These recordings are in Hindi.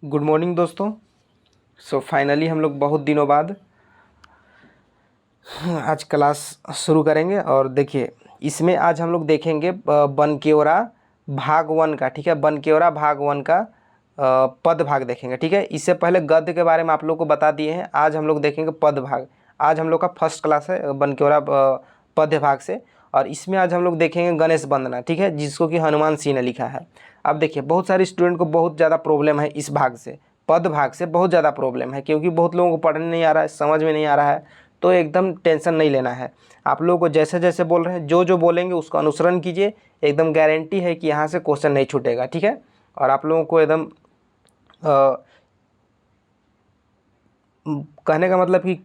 गुड मॉर्निंग दोस्तों। फाइनली हम लोग बहुत दिनों बाद आज क्लास शुरू करेंगे और देखिए इसमें आज हम लोग देखेंगे बनकेवरा भाग 1 का। ठीक है, बनकेवरा भाग 1 का पद भाग देखेंगे। ठीक है, इससे पहले गद्य के बारे में आप लोग को बता दिए हैं। आज हम लोग देखेंगे पद भाग। आज हम लोग का फर्स्ट क्लास है बनकेवरा पद्य भाग से, और इसमें आज हम लोग देखेंगे गणेश वंदना। ठीक है, जिसको कि हनुमान सिंह ने लिखा है। अब देखिए बहुत सारे स्टूडेंट को बहुत ज़्यादा प्रॉब्लम है इस भाग से, पद भाग से बहुत ज़्यादा प्रॉब्लम है, क्योंकि बहुत लोगों को पढ़ने नहीं आ रहा है, समझ में नहीं आ रहा है। तो एकदम टेंशन नहीं लेना है। आप लोगों को जैसे जैसे बोल रहे हैं, जो जो बोलेंगे उसका अनुसरण कीजिए। एकदम गारंटी है कि यहाँ से क्वेश्चन नहीं छूटेगा। ठीक है, और आप लोगों को एकदम कहने का मतलब कि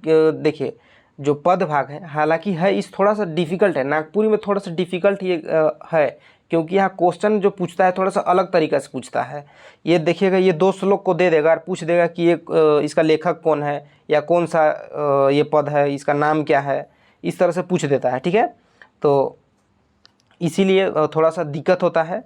देखिए जो पद भाग है, हालांकि है इस थोड़ा सा डिफ़िकल्ट है, नागपुरी में थोड़ा सा डिफ़िकल्ट ये है, क्योंकि यहाँ क्वेश्चन जो पूछता है थोड़ा सा अलग तरीक़ा से पूछता है। ये देखिएगा, ये 2 श्लोक को दे देगा और पूछ देगा कि ये इसका लेखक कौन है, या कौन सा ये पद है, इसका नाम क्या है, इस तरह से पूछ देता है। ठीक है, तो इसीलिए थोड़ा सा दिक्कत होता है,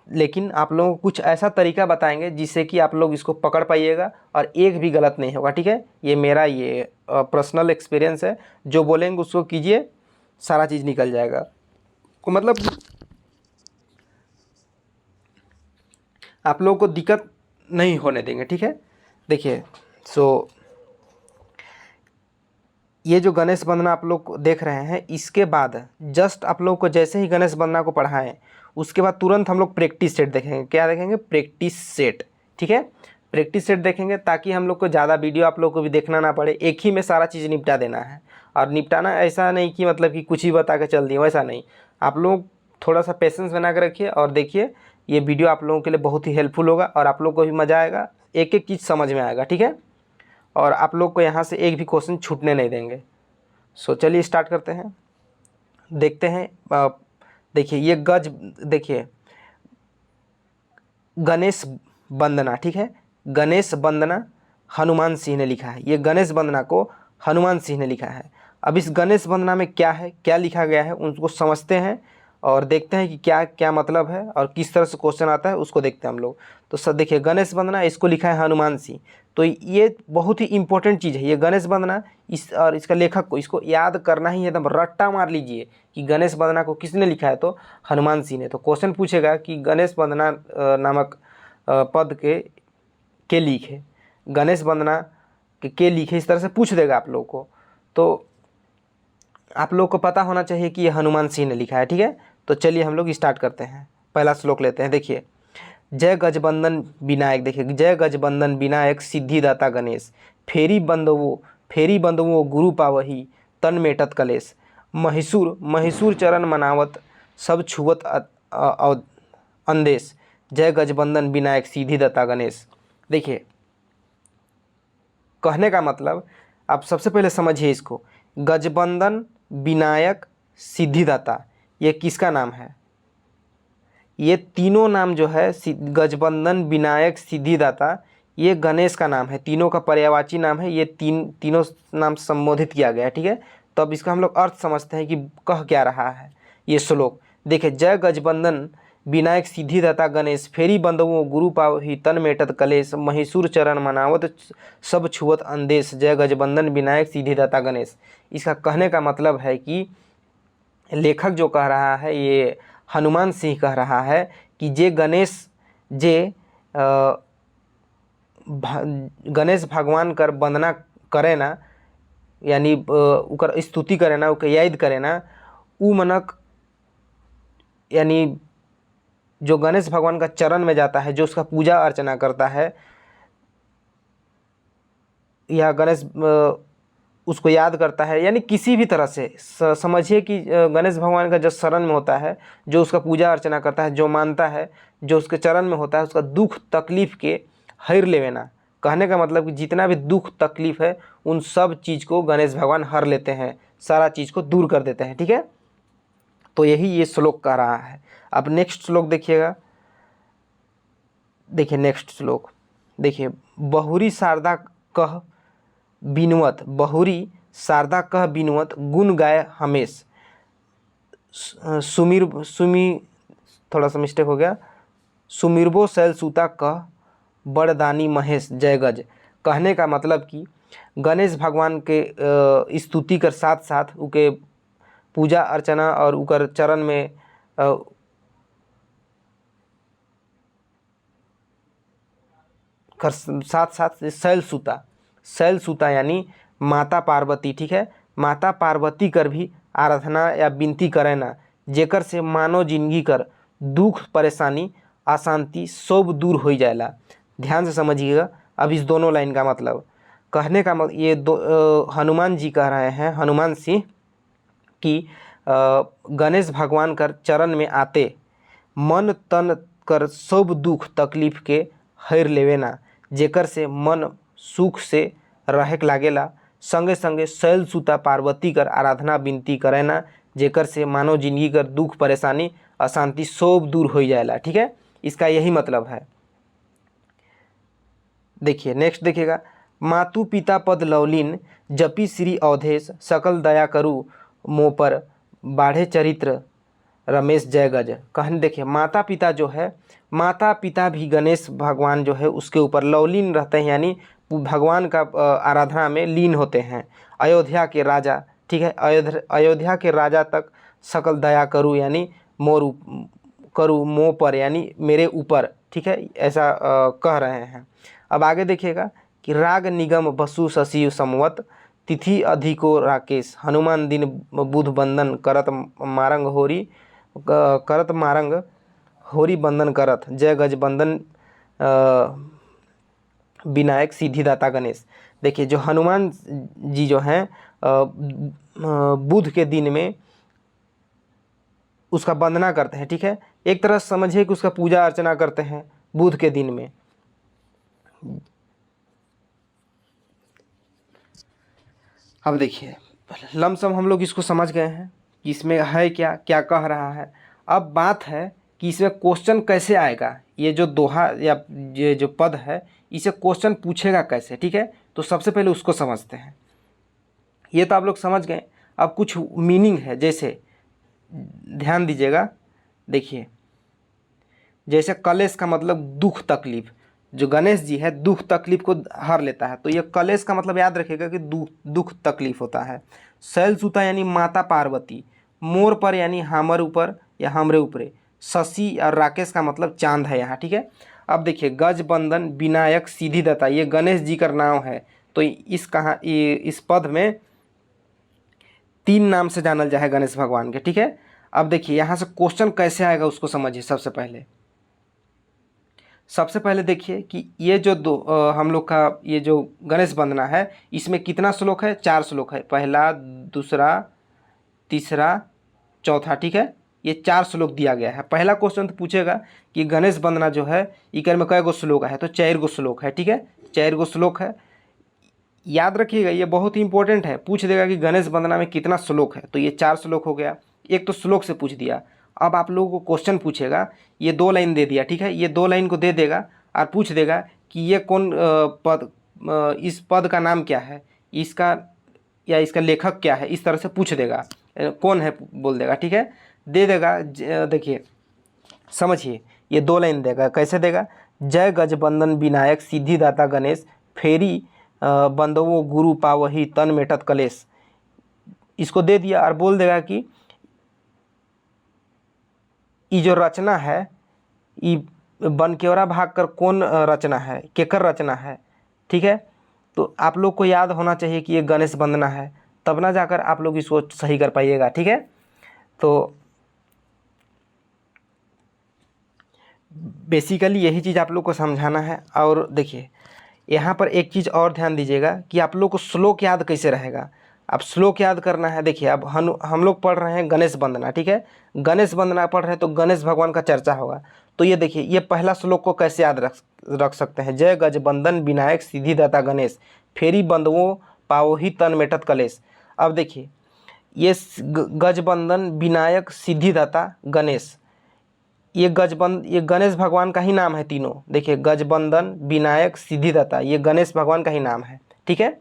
लेकिन आप लोगों को कुछ ऐसा तरीका बताएंगे जिससे कि आप लोग इसको पकड़ पाइएगा और एक भी गलत नहीं होगा। ठीक है, ये मेरा ये पर्सनल एक्सपीरियंस है। जो बोलेंगे उसको कीजिए, सारा चीज़ निकल जाएगा। को मतलब आप लोगों को दिक्कत नहीं होने देंगे। ठीक है, देखिए ये जो गणेश वंदना आप लोग देख रहे हैं, इसके बाद जस्ट आप लोग को जैसे ही गणेश वंदना को पढ़ाएं, उसके बाद तुरंत हम लोग प्रैक्टिस सेट देखेंगे। क्या देखेंगे? Practice set. ठीक है, प्रैक्टिस सेट देखेंगे ताकि हम लोग को ज़्यादा वीडियो आप लोग को भी देखना ना पड़े, एक ही में सारा चीज़ निपटा देना है। और निपटाना ऐसा नहीं कि मतलब कि कुछ ही बता के चल दिए, वैसा नहीं। आप लोग थोड़ा सा पेशेंस बना कर रखिए और देखिए, ये वीडियो आप लोगों के लिए बहुत ही हेल्पफुल होगा और आप लोग को भी मज़ा आएगा, एक एक चीज़ समझ में आएगा। ठीक है, और आप लोग को यहाँ से एक भी क्वेश्चन छूटने नहीं देंगे। चलिए स्टार्ट करते हैं, देखते हैं। देखिए ये गज, देखिए गणेश वंदना। ठीक है, गणेश वंदना हनुमान सिंह ने लिखा है। ये गणेश वंदना को हनुमान सिंह ने लिखा है। अब इस गणेश वंदना में क्या है, क्या लिखा गया है, उनको समझते हैं और देखते हैं कि क्या क्या मतलब है और किस तरह से क्वेश्चन आता है, उसको देखते हैं हम लोग। तो सर देखिए, गणेश वंदना इसको लिखा है हनुमान सिंह। तो ये बहुत ही इंपॉर्टेंट चीज़ है ये गणेश वंदना। इस और इसका लेखक को, इसको याद करना ही, एकदम रट्टा मार लीजिए कि गणेश वंदना को किसने लिखा है, तो हनुमान सिंह ने। तो क्वेश्चन पूछेगा कि गणेश वंदना नामक पद के लिखे, गणेश वंदना के लिखे, इस तरह से पूछ देगा आप लोग को। तो आप लोग को पता होना चाहिए कि ये हनुमान सिंह ने लिखा है। ठीक है, तो चलिए हम लोग स्टार्ट करते हैं। पहला श्लोक लेते हैं। देखिए, जय गजबंदन विनायक। देखिए, जय गजबंदन विनायक सिद्धिदाता गणेश, फेरी बंदवो गुरु पावही, तन मेटत कलेश, महिषूर महिषूर चरण मनावत, सब छुवत अंदेश, जय गजबंदन विनायक सिद्धिदाता गणेश। देखिए, कहने का मतलब आप सबसे पहले समझिए इसको। गजबंदन विनायक सिद्धिदाता, ये किसका नाम है? ये तीनों नाम जो है, गजबंदन विनायक सिद्धिदाता, ये गणेश का नाम है। तीनों का पर्यायवाची नाम है। ये तीनों नाम संबोधित किया गया है। ठीक है, तो अब इसका हम लोग अर्थ समझते हैं कि कह क्या रहा है ये श्लोक। देखिए, जय गजबंदन विनायक सिद्धिदाता गणेश, फेरी बंदवो गुरु पावही, तन मेटत कलेश, महिषूर चरण मनावत, सब छुअत अंदेश, जय गजबंदन विनायक सिद्धिदाता गणेश। इसका कहने का मतलब है कि लेखक जो कह रहा है, ये हनुमान सिंह कह रहा है कि जे गणेश, जे गणेश भगवान कर वंदना करे ना, यानी उकर स्तुति करे ना, उके याद करे ना, उ मनक, यानी जो गणेश भगवान का चरण में जाता है, जो उसका पूजा अर्चना करता है, या गणेश उसको याद करता है, यानी किसी भी तरह से समझिए कि गणेश भगवान का जो शरण में होता है, जो उसका पूजा अर्चना करता है, जो मानता है, जो उसके चरण में होता है, उसका दुख तकलीफ़ के हर लेवेना। कहने का मतलब कि जितना भी दुख तकलीफ़ है, उन सब चीज़ को गणेश भगवान हर लेते हैं, सारा चीज़ को दूर कर देते हैं। ठीक है, तो यही ये श्लोक कह रहा है। अब नेक्स्ट श्लोक देखिएगा। देखिए नेक्स्ट श्लोक, देखिए, बहुरी शारदा कह बिनवत, बहुरी शारदा कह बिनवत, गुण गाय हमेश, सुमी, थोड़ा सा मिस्टेक हो गया, सुमिरबो शैल सूता कह बड़दानी महेश जय गज। कहने का मतलब कि गणेश भगवान के स्तुति कर साथ साथ उके पूजा अर्चना और उकर चरण में कर साथ साथ शैल सूता यानी माता पार्वती, ठीक है, माता पार्वती कर भी आराधना या विनती करे ना, जेकर से मानव जिंदगी कर दुख परेशानी अशांति सब दूर हो जाएला। ध्यान से समझिएगा अब इस दोनों लाइन का मतलब। कहने का ये हनुमान जी कह रहे हैं, हनुमान सिंह, कि गणेश भगवान कर चरण में आते मन तन कर सब दुख तकलीफ के हर लेवे ना, जेकर से मन सुख से रहे लागेला। संगे संगे शैल सुता पार्वती कर आराधना विनती करे ना, जेकर से मानव जिंदगी कर दुख परेशानी अशांति सब दूर हो जाएला। ठीक है, इसका यही मतलब है। देखिए नेक्स्ट देखिएगा, मातु पिता पद लवलीन जपी श्री अवधेश सकल दया करु मोह पर बाढ़े चरित्र रमेश जय गज। कहने देखिए माता पिता जो है, माता पिता भी गणेश भगवान जो है उसके ऊपर लवलीन रहते हैं, यानी भगवान का आराधना में लीन होते हैं। अयोध्या के राजा, ठीक है, अयोध्या के राजा तक सकल दया करूँ यानी मोर करूँ मोह पर यानी मेरे ऊपर, ठीक है, ऐसा कह रहे हैं। अब आगे देखिएगा कि राग निगम बसु शशि समवत तिथि अधिको राकेश हनुमान दिन बुध बंदन करत मारंग होरी बंदन करत जय गज बंदन विनायक सिद्धिदाता गणेश। देखिए जो हनुमान जी जो हैं बुध के दिन में उसका वंदना करते हैं, ठीक है, एक तरह से समझिए कि उसका पूजा अर्चना करते हैं बुध के दिन में। अब देखिए लमसम हम लोग इसको समझ गए हैं कि इसमें है क्या क्या कह रहा है। अब बात है कि इसमें क्वेश्चन कैसे आएगा, ये जो दोहा या ये जो पद है इसे क्वेश्चन पूछेगा कैसे, ठीक है, तो सबसे पहले उसको समझते हैं। ये तो आप लोग समझ गए, अब कुछ मीनिंग है, जैसे ध्यान दीजिएगा, देखिए जैसे कलेश का मतलब दुख तकलीफ, जो गणेश जी है दुख तकलीफ को हर लेता है, तो ये कलेश का मतलब याद रखिएगा कि दुख तकलीफ होता है। शैल सुता यानी माता पार्वती, मोर पर यानी हमर ऊपर या हमरे ऊपरे, शशि और राकेश का मतलब चांद है यहाँ, ठीक है। अब देखिए गज बंदन विनायक सिद्धिदाता, ये गणेश जी का नाम है, तो इस पद में 3 नाम से जानल जाए गणेश भगवान के, ठीक है। अब देखिए यहाँ से क्वेश्चन कैसे आएगा उसको समझिए। सबसे पहले देखिए कि ये जो हम लोग का ये जो गणेश वंदना है इसमें कितना श्लोक है, 4 श्लोक है, पहला दूसरा तीसरा चौथा, ठीक है, ये 4 श्लोक दिया गया है। पहला क्वेश्चन तो पूछेगा कि गणेश वंदना जो है इकर में कई गो श्लोक है, तो 4 गो श्लोक है, ठीक है, 4 गो श्लोक है। याद रखिएगा ये बहुत ही इंपॉर्टेंट है, पूछ देगा कि गणेश वंदना में कितना श्लोक है, तो ये 4 श्लोक हो गया, एक तो श्लोक से पूछ दिया। अब आप लोगों को क्वेश्चन पूछेगा, ये 2 लाइन दे दिया, ठीक है, ये 2 लाइन को दे देगा और पूछ देगा कि ये कौन पद, इस पद का नाम क्या है, इसका या इसका लेखक क्या है, इस तरह से पूछ देगा, कौन है बोल देगा, ठीक है, दे देगा। देखिए समझिए ये 2 लाइन देगा, कैसे देगा, जय गजबंदन विनायक सिद्धिदाता गणेश फेरी बंदवो गुरु पावही तन मेटत कलेश, इसको दे दिया और बोल देगा कि ये जो रचना है ये बनकेवरा भाग कर कौन रचना है, केकर रचना है, ठीक है। तो आप लोग को याद होना चाहिए कि ये गणेश वंदना है, तब ना जाकर आप लोग इसको सही कर पाइएगा, ठीक है। तो बेसिकली यही चीज़ आप लोग को समझाना है। और देखिए यहाँ पर एक चीज़ और ध्यान दीजिएगा कि आप लोग को श्लोक याद कैसे रहेगा। अब श्लोक याद करना है, देखिए अब हम लोग पढ़ रहे हैं गणेश वंदना, ठीक है, गणेश वंदना पढ़ रहे हैं तो गणेश भगवान का चर्चा होगा, तो ये देखिए ये पहला श्लोक को कैसे याद रख सकते हैं, जय गजबंदन विनायक सिद्धिदाता गणेश फेरी बंदवों पावही तन मेटत कलेश। अब देखिए ये गजबंदन विनायक सिद्धिदाता गणेश, ये गणेश भगवान का ही नाम है तीनों। देखिए गजबंदन विनायक सिद्धिदाता ये गणेश भगवान का ही नाम है, ठीक है।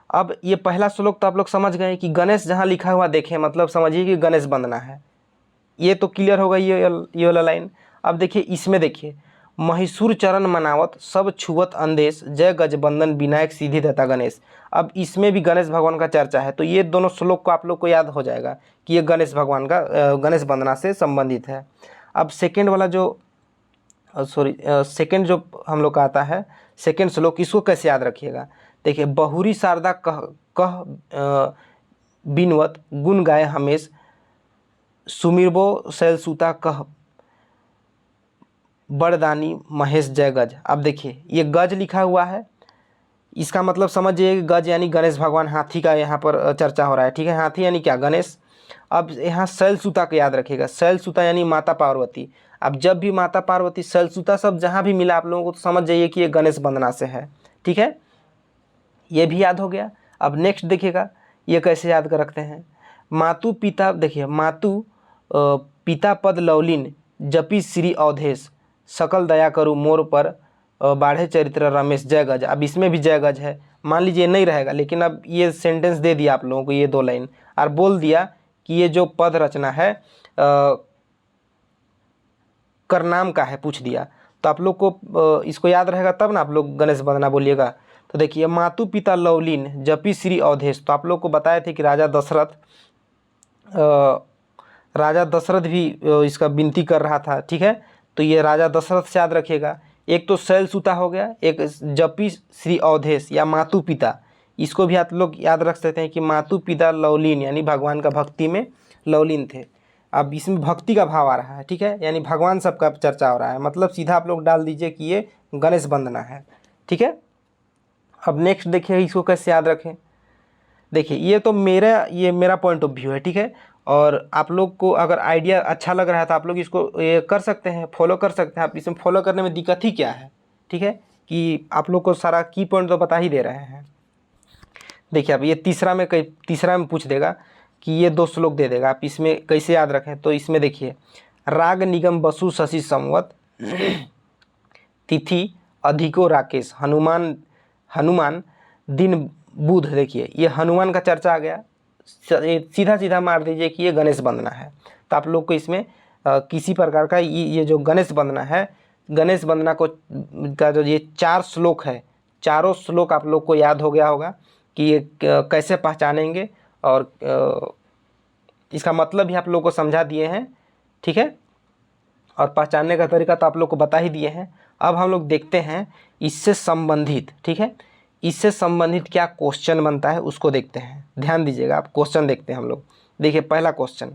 अब ये पहला श्लोक तो आप लोग समझ गए कि गणेश जहाँ लिखा हुआ देखें मतलब समझिए कि गणेश वंदना है, ये तो क्लियर होगा ये वाला लाइन। अब देखिए इसमें देखिए महिषूर चरण मनावत सब छुवत अंदेश, जय गजबंदन विनायक सिद्धि दाता गणेश। अब इसमें भी गणेश भगवान का चर्चा है, तो ये दोनों श्लोक को आप लोग को याद हो जाएगा कि ये गणेश भगवान का गणेश वंदना से संबंधित है। अब सेकेंड वाला जो सेकेंड जो हम लोग का आता है सेकेंड श्लोक, इसको कैसे याद रखिएगा। देखिए, बहुरी शारदा कह कह बिनवत गुण गाय हमेश, सुमिरबो शैलसुता कह बड़दानी महेश जय गज। अब देखिए, ये गज लिखा हुआ है, इसका मतलब समझिए कि गज यानी गणेश भगवान, हाथी का यहाँ पर चर्चा हो रहा है, ठीक है। हाथी यानी क्या, गणेश। अब यहाँ शैलसुता को याद रखिएगा, शैलसुता यानी माता पार्वती। अब जब भी माता पार्वती शैलसुता सब जहाँ भी मिला आप लोगों को, तो समझ जाइए कि ये गणेश वंदना से है, ठीक है। ये भी याद हो गया। अब नेक्स्ट देखिएगा, ये कैसे याद कर रखते हैं। मातु पिता, देखिए, मातु पिता पद लवलीन, जपी श्री अवधेश, सकल दया करू मोर पर, बाढ़े चरित्र रमेश जय गज। अब इसमें भी जय गज है, मान लीजिए नहीं रहेगा, लेकिन अब ये सेंटेंस दे दिया आप लोगों को, ये 2 लाइन, और बोल दिया कि ये जो पद रचना है कर नाम का है, पूछ दिया, तो आप लोग को इसको याद रहेगा तब ना आप लोग गणेश वंदना बोलिएगा। तो देखिए, मातु पिता लवलीन जपी श्री अवधेश, तो आप लोग को बताए थे कि राजा दशरथ भी इसका विनती कर रहा था, ठीक है। तो ये राजा दशरथ से याद रखिएगा। एक तो शैलसुता हो गया, एक जपी श्री अवधेश या मातु पिता, इसको भी आप लोग याद रख सकते हैं कि मातु पिता लवलीन यानी भगवान का भक्ति में लवलीन थे। अब इसमें भक्ति का भाव आ रहा है, ठीक है, यानी भगवान सबका चर्चा हो रहा है, मतलब सीधा आप लोग डाल दीजिए कि ये गणेश वंदना है, ठीक है। अब नेक्स्ट देखिए, इसको कैसे याद रखें। देखिए, ये तो मेरा पॉइंट ऑफ व्यू है, ठीक है, और आप लोग को अगर आइडिया अच्छा लग रहा है तो आप लोग इसको ये कर सकते हैं, फॉलो कर सकते हैं। आप इसमें फॉलो करने में दिक्कत ही क्या है, ठीक है, कि आप लोग को सारा की पॉइंट तो बता ही दे रहे हैं। देखिए, अब ये तीसरा में पूछ देगा कि ये 2 श्लोक दे देगा, आप इसमें कैसे याद रखें। तो इसमें देखिए, राग निगम बसु शशि संवत, तिथि अधिको राकेश, हनुमान दिन बुध। देखिए, ये हनुमान का चर्चा आ गया, सीधा सीधा मार दीजिए कि ये गणेश वंदना है। तो आप लोग को इसमें किसी प्रकार का ये जो गणेश वंदना है, गणेश वंदना का जो ये 4 श्लोक है, चारों श्लोक आप लोग को याद हो गया होगा कि ये कैसे पहचानेंगे, और इसका मतलब भी आप लोग को समझा दिए हैं, ठीक है, और पहचानने का तरीका तो आप लोग को बता ही दिए हैं। अब हम लोग देखते हैं इससे संबंधित, ठीक है, इससे संबंधित क्या क्वेश्चन बनता है उसको देखते हैं। ध्यान दीजिएगा, आप क्वेश्चन देखते हैं हम लोग। देखिए, पहला क्वेश्चन,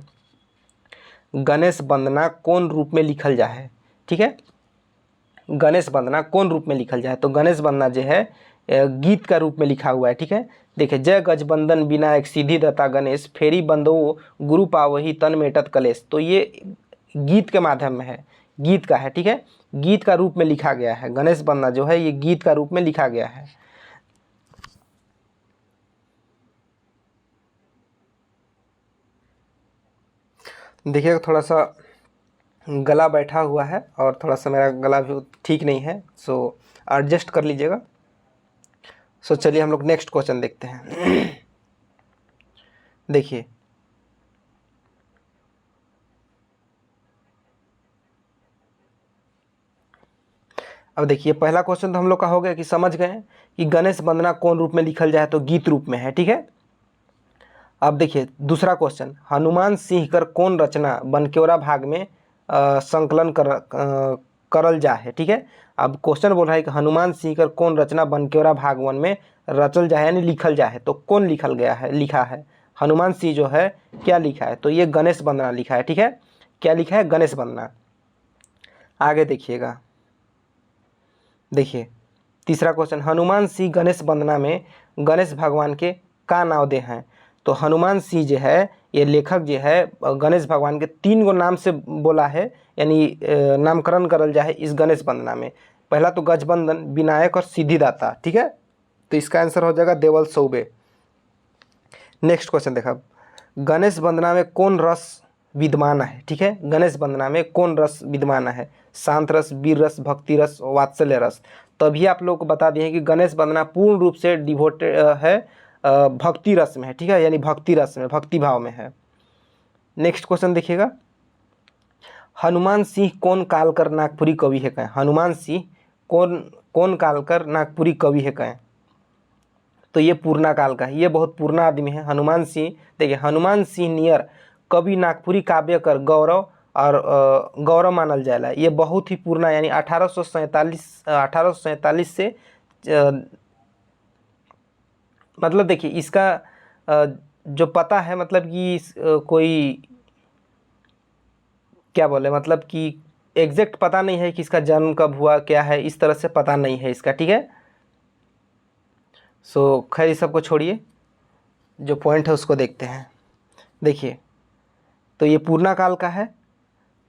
गणेश वंदना कौन रूप में लिखल जा है, ठीक है, गणेश वंदना कौन रूप में लिखल जाए। तो गणेश वंदना जो है गीत का रूप में लिखा हुआ है, ठीक है। देखिए, जय गजबंदन विनायक सिद्धि दाता गणेश, फेरी बंदो गुरु पावही तन मेटत कलेश। तो ये गीत के माध्यम में है, गीत का है, ठीक है, गीत का रूप में लिखा गया है। गणेश वंदना जो है ये गीत का रूप में लिखा गया है। देखिए, थोड़ा सा गला बैठा हुआ है और थोड़ा सा मेरा गला भी ठीक नहीं है, सो एडजस्ट कर लीजिएगा। सो चलिए हम लोग नेक्स्ट क्वेश्चन देखते हैं। देखिए, अब देखिए, पहला क्वेश्चन तो हम लोग का हो गया कि समझ गए कि गणेश वंदना कौन रूप में लिखल जाए, तो गीत रूप में है, ठीक है। अब देखिए, दूसरा क्वेश्चन, हनुमान सिंह कर कौन रचना बनकेवरा भाग में संकलन करल जा है, ठीक है। अब क्वेश्चन बोल रहा है कि हनुमान सिंह कर कौन रचना बनकेवरा भाग 1 में रचल जाए यानी लिखल जाए, तो कौन लिखा है हनुमान सिंह जो है क्या लिखा है, तो ये गणेश वंदना लिखा है, ठीक है। क्या लिखा है, गणेश वंदना। आगे देखिएगा, देखिए तीसरा क्वेश्चन, हनुमान सिंह गणेश वंदना में गणेश भगवान के का नाम दे हैं। तो हनुमान सिंह जो है ये लेखक जो है गणेश भगवान के 3 गो नाम से बोला है, यानी नामकरण करल जाए इस गणेश वंदना में। पहला तो गजबंदन, विनायक और सिद्धिदाता, ठीक है, तो इसका आंसर हो जाएगा देवल सौबे। नेक्स्ट क्वेश्चन देखा, गणेश वंदना में कौन रस विद्यमान है, ठीक है, गणेश वंदना में कौन रस विद्यमान है, शांत रस, वीर रस, भक्ति रस, वात्सल्य रस। तभी आप लोग को बता दिए कि गणेश वंदना पूर्ण रूप से डिवोटेड है, भक्ति रस में है, ठीक है, यानी भक्ति रस में, भक्ति भाव में है। नेक्स्ट क्वेश्चन देखिएगा, हनुमान सिंह कौन कालकर नागपुरी कवि है कहें, हनुमान सिंह कौन कालकर नागपुरी कवि है कहें, तो ये पुराना काल का है, ये बहुत पुराना आदमी है हनुमान सिंह। देखिए हनुमान सिंह नियर कवि नागपुरी काव्य कर गौरव और गौरव मानल जाएला, ये बहुत ही पुराना यानी 1847 से मतलब देखिए इसका जो पता है मतलब कि कोई क्या बोले मतलब कि एग्जैक्ट पता नहीं है कि इसका जन्म कब हुआ क्या है, इस तरह से पता नहीं है इसका, ठीक है। सो खैर इस सबको छोड़िए, जो पॉइंट है उसको देखते हैं। देखिए तो ये पूर्णा काल का है।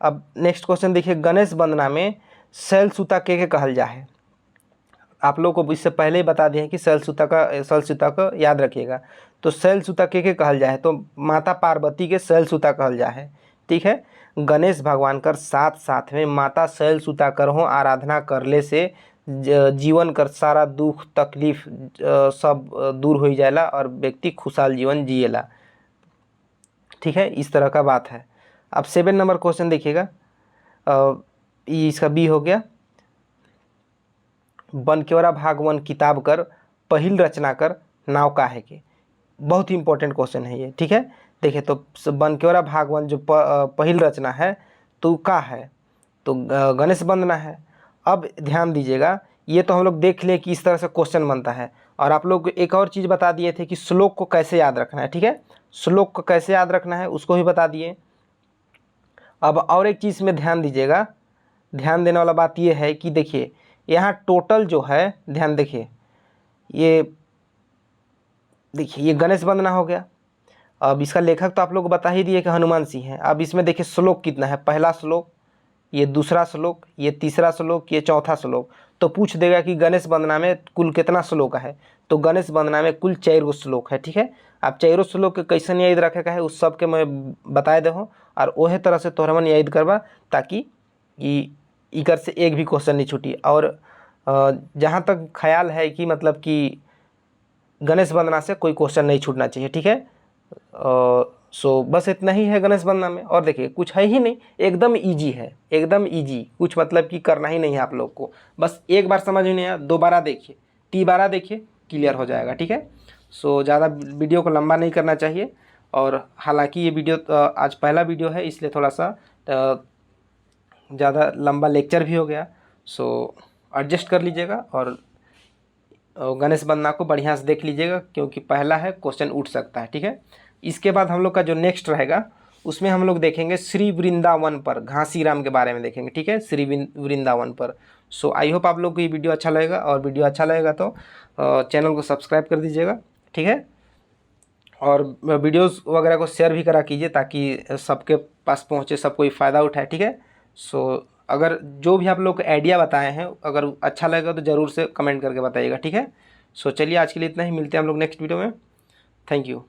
अब नेक्स्ट क्वेश्चन देखिए, गणेश वंदना में शैलसूता के कहल जा है। आप लोगों को इससे पहले ही बता दिए हैं कि शैलसूता का याद रखिएगा। तो शैलसूता के कहल जा है, तो माता पार्वती के शैलसूता कहल जा है, ठीक है। गणेश भगवान कर साथ साथ में माता शैलसूता कर हो आराधना करले से जीवन कर सारा दुख तकलीफ सब दूर हो जाएला और व्यक्ति खुशहाल जीवन जिएला, ठीक है। इस तरह का बात है। अब 7 नंबर क्वेश्चन देखिएगा, इसका बी हो गया, बनकेवरा भागवन किताब कर पहिल रचना कर नाव का है के, बहुत ही इंपॉर्टेंट क्वेश्चन है ये, ठीक है। देखिए तो बनकेवरा भागवन जो पहिल रचना है तो का है, तो गणेश वंदना है। अब ध्यान दीजिएगा, ये तो हम लोग देख लें कि इस तरह से क्वेश्चन बनता है, और आप लोग को एक और चीज़ बता दिए थे कि श्लोक को कैसे याद रखना है, ठीक है। श्लोक को कैसे याद रखना है उसको भी बता दिए। अब और एक चीज़ में ध्यान दीजिएगा, ध्यान देने वाला बात ये है कि देखिए यहाँ टोटल जो है, ध्यान देखिए ये गणेश वंदना हो गया। अब इसका लेखक तो आप लोग को बता ही दिए कि हनुमान सिंह है। अब इसमें देखिए श्लोक कितना है, पहला श्लोक, ये दूसरा श्लोक, ये तीसरा श्लोक, ये चौथा श्लोक। तो पूछ देगा कि गणेश वंदना में कुल कितना श्लोक है, तो गणेश वंदना में कुल 4 श्लोक है, ठीक है। आप 4 श्लोक के कैसे याद रखे का है उस सब के मैं बताए दे हूँ, और वही तरह से तोहरा मन याद करवा ताकि इकर से एक भी क्वेश्चन नहीं छूटी। और जहाँ तक ख्याल है कि मतलब कि गणेश वंदना से कोई क्वेश्चन नहीं छूटना चाहिए, ठीक है। सो बस इतना ही है गणेश वंदना में, और देखिए कुछ है ही नहीं, एकदम इजी है, एकदम इजी, कुछ मतलब कि करना ही नहीं है आप लोग को, बस एक बार समझ में नहीं आया दोबारा देखिए, 3 बार देखिए, क्लियर हो जाएगा, ठीक है। सो ज़्यादा वीडियो को लंबा नहीं करना चाहिए, और हालांकि ये वीडियो आज पहला वीडियो है इसलिए थोड़ा सा ज़्यादा लंबा लेक्चर भी हो गया, सो एडजस्ट कर लीजिएगा, और गणेश वंदना को बढ़िया से देख लीजिएगा क्योंकि पहला है, क्वेश्चन उठ सकता है, ठीक है। इसके बाद हम लोग का जो नेक्स्ट रहेगा उसमें हम लोग देखेंगे श्री वृंदावन पर, घासीराम के बारे में देखेंगे, ठीक है, श्री वृंदावन पर। सो आई होप आप लोग को ये वीडियो अच्छा लगेगा, और वीडियो अच्छा लगेगा तो चैनल को सब्सक्राइब कर दीजिएगा, ठीक है। और वीडियोस वगैरह को शेयर भी करा कीजिए ताकि सबके पास पहुँचे, सब कोई फ़ायदा उठाए, ठीक है। सो अगर जो भी आप लोग को आइडिया बताए हैं अगर अच्छा लगेगा तो ज़रूर से कमेंट करके बताइएगा, ठीक है। सो चलिए आज के लिए इतना ही, मिलते हैं हम लोग नेक्स्ट वीडियो में। Thank you.